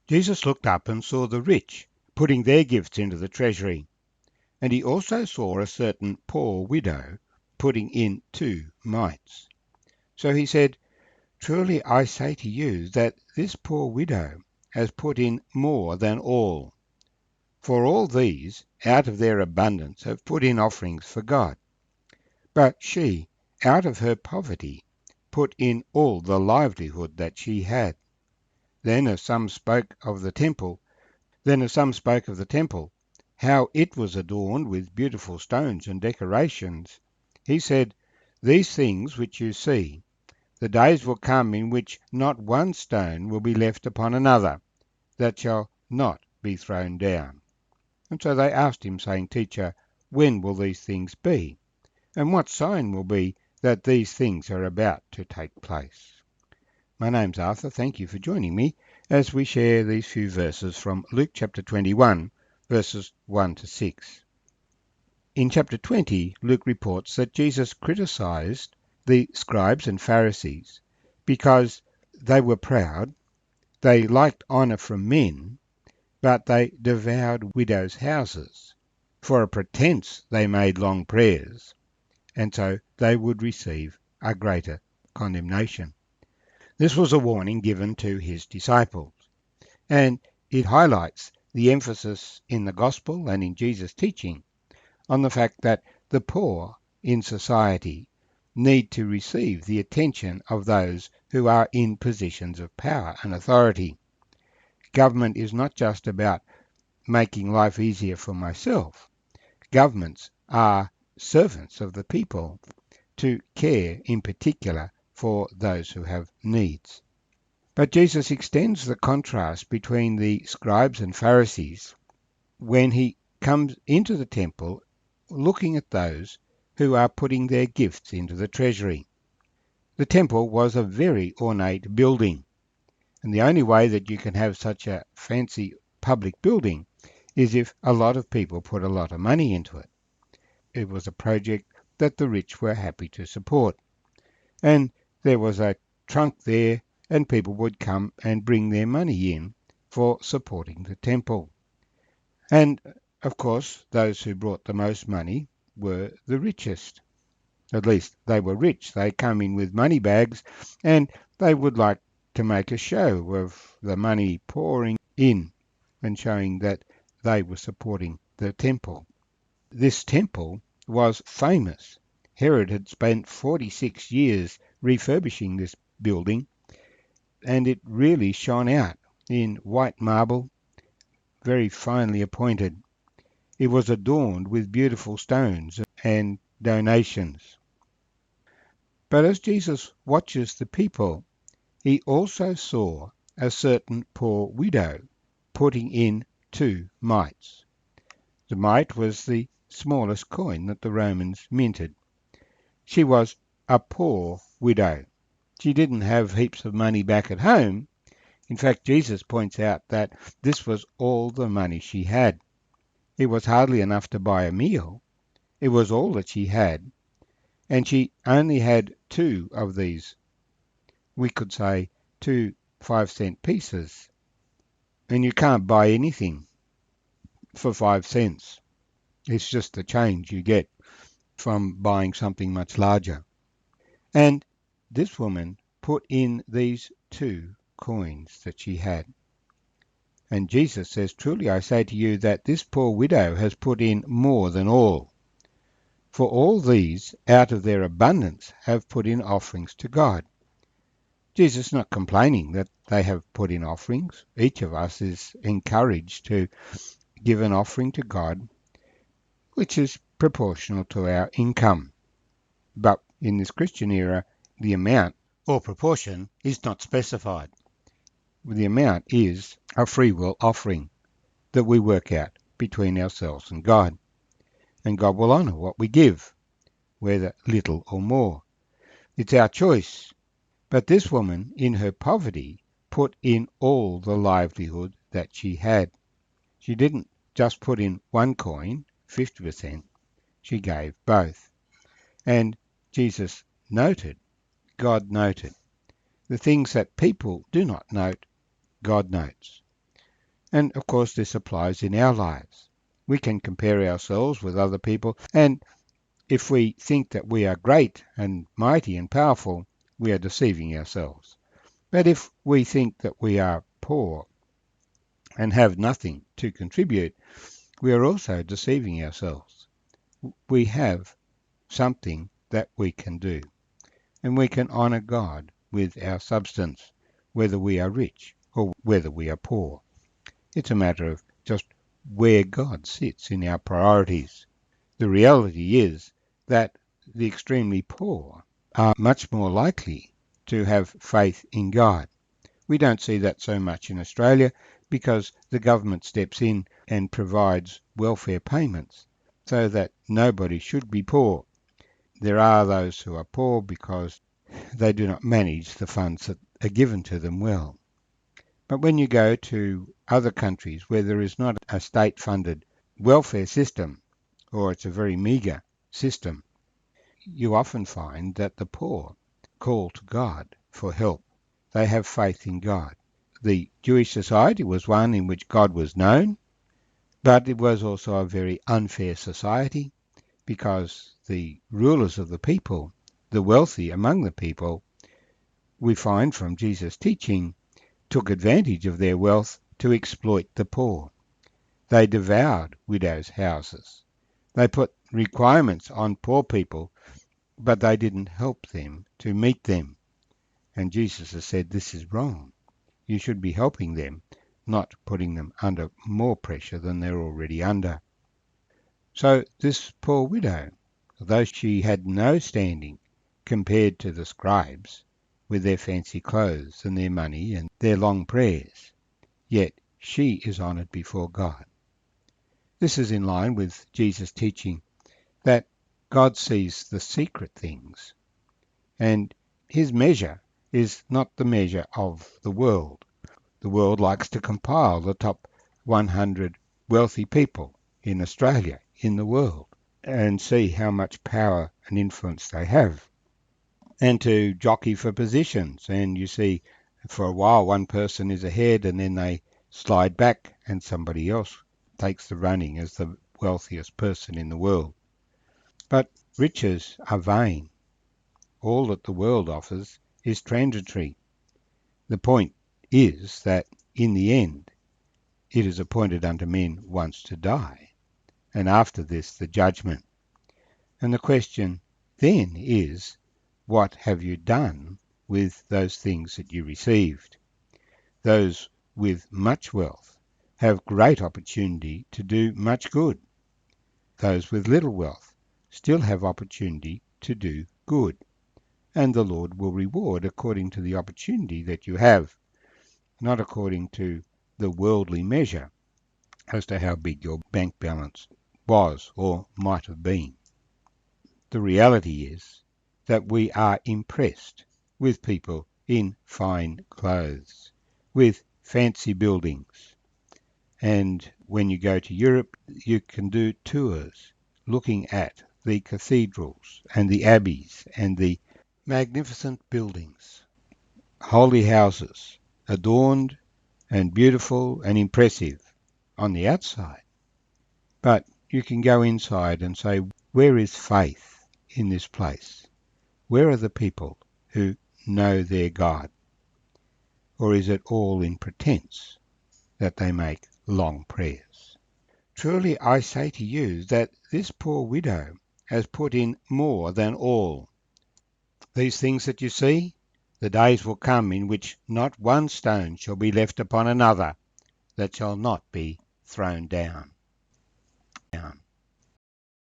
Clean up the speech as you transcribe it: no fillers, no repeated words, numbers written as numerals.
Jesus looked up and saw the rich putting their gifts into the treasury, and he also saw a certain poor widow putting in 2 mites. So he said, "Truly I say to you that this poor widow has put in more than all. For all these, out of their abundance, have put in offerings for God. But she, out of her poverty, put in all the livelihood that she had." Then as some spoke of the temple, how it was adorned with beautiful stones and decorations, he said, "These things which you see, the days will come in which not one stone will be left upon another, that shall not be thrown down." And so they asked him, saying, "Teacher, when will these things be? And what sign will be that these things are about to take place?" My name's Arthur. Thank you for joining me as we share these few verses from Luke chapter 21, verses 1 to 6. In chapter 20, Luke reports that Jesus criticized the scribes and Pharisees because they were proud, they liked honor from men, but they devoured widows' houses. For a pretense they made long prayers, and so they would receive a greater condemnation. This was a warning given to his disciples, and it highlights the emphasis in the gospel and in Jesus' teaching on the fact that the poor in society need to receive the attention of those who are in positions of power and authority. Government is not just about making life easier for myself. Governments are servants of the people to care in particular for those who have needs. But Jesus extends the contrast between the scribes and Pharisees when he comes into the temple looking at those who are putting their gifts into the treasury. The temple was a very ornate building, and the only way that you can have such a fancy public building is if a lot of people put a lot of money into it. It was a project that the rich were happy to support. And there was a trunk there, and people would come and bring their money in for supporting the temple. And, of course, those who brought the most money were the richest. At least they were rich. They come in with money bags, and they would like to make a show of the money pouring in and showing that they were supporting the temple. This temple was famous. Herod had spent 46 years refurbishing this building, and it really shone out in white marble, very finely appointed. It was adorned with beautiful stones and donations. But as Jesus watches the people, he also saw a certain poor widow putting in 2 mites. The mite was the smallest coin that the Romans minted. She was a poor widow. She didn't have heaps of money back at home. In fact, Jesus points out that this was all the money she had. It was hardly enough to buy a meal. It was all that she had, and she only had 2 of these, we could say 2 5-cent pieces. And you can't buy anything for 5 cents. It's just the change you get from buying something much larger. And this woman put in these 2 coins that she had. And Jesus says, "Truly I say to you that this poor widow has put in more than all. For all these, out of their abundance, have put in offerings to God." Jesus is not complaining that they have put in offerings. Each of us is encouraged to give an offering to God, which is proportional to our income. But in this Christian era, the amount or proportion is not specified. The amount is a free will offering that we work out between ourselves and God. And God will honour what we give, whether little or more. It's our choice. But this woman, in her poverty, put in all the livelihood that she had. She didn't just put in 1 coin, 50%. She gave both. And Jesus noted, God noted. The things that people do not note, God notes. And of course this applies in our lives. We can compare ourselves with other people, and if we think that we are great and mighty and powerful, we are deceiving ourselves. But if we think that we are poor and have nothing to contribute, we are also deceiving ourselves. We have something that we can do, and we can honour God with our substance, whether we are rich or whether we are poor. It's a matter of just where God sits in our priorities. The reality is that the extremely poor are much more likely to have faith in God. We don't see that so much in Australia because the government steps in and provides welfare payments so that nobody should be poor. There are those who are poor because they do not manage the funds that are given to them well. But when you go to other countries where there is not a state-funded welfare system, or it's a very meagre system, you often find that the poor call to God for help. They have faith in God. The Jewish society was one in which God was known, but it was also a very unfair society because the rulers of the people, the wealthy among the people, we find from Jesus' teaching, took advantage of their wealth to exploit the poor. They devoured widows' houses. They put requirements on poor people, but they didn't help them to meet them. And Jesus has said this is wrong. You should be helping them, not putting them under more pressure than they're already under. So this poor widow, though she had no standing compared to the scribes with their fancy clothes and their money and their long prayers, yet she is honoured before God. This is in line with Jesus' teaching that God sees the secret things, and his measure is not the measure of the world. The world likes to compile the top 100 wealthy people in Australia, in the world, and see how much power and influence they have, and to jockey for positions. And you see, for a while, one person is ahead and then they slide back and somebody else takes the running as the wealthiest person in the world. But riches are vain. All that the world offers is transitory. The point is that in the end, it is appointed unto men once to die, and after this the judgment. And the question then is, what have you done with those things that you received? Those with much wealth have great opportunity to do much good. Those with little wealth still have opportunity to do good, and the Lord will reward according to the opportunity that you have, not according to the worldly measure as to how big your bank balance was or might have been. The reality is that we are impressed with people in fine clothes, with fancy buildings. And when you go to Europe, you can do tours looking at the cathedrals and the abbeys and the magnificent buildings, holy houses, adorned and beautiful and impressive on the outside. But you can go inside and say, where is faith in this place? Where are the people who know their God? Or is it all in pretense that they make long prayers? Truly I say to you that this poor widow has put in more than all. These things that you see, the days will come in which not one stone shall be left upon another that shall not be thrown down.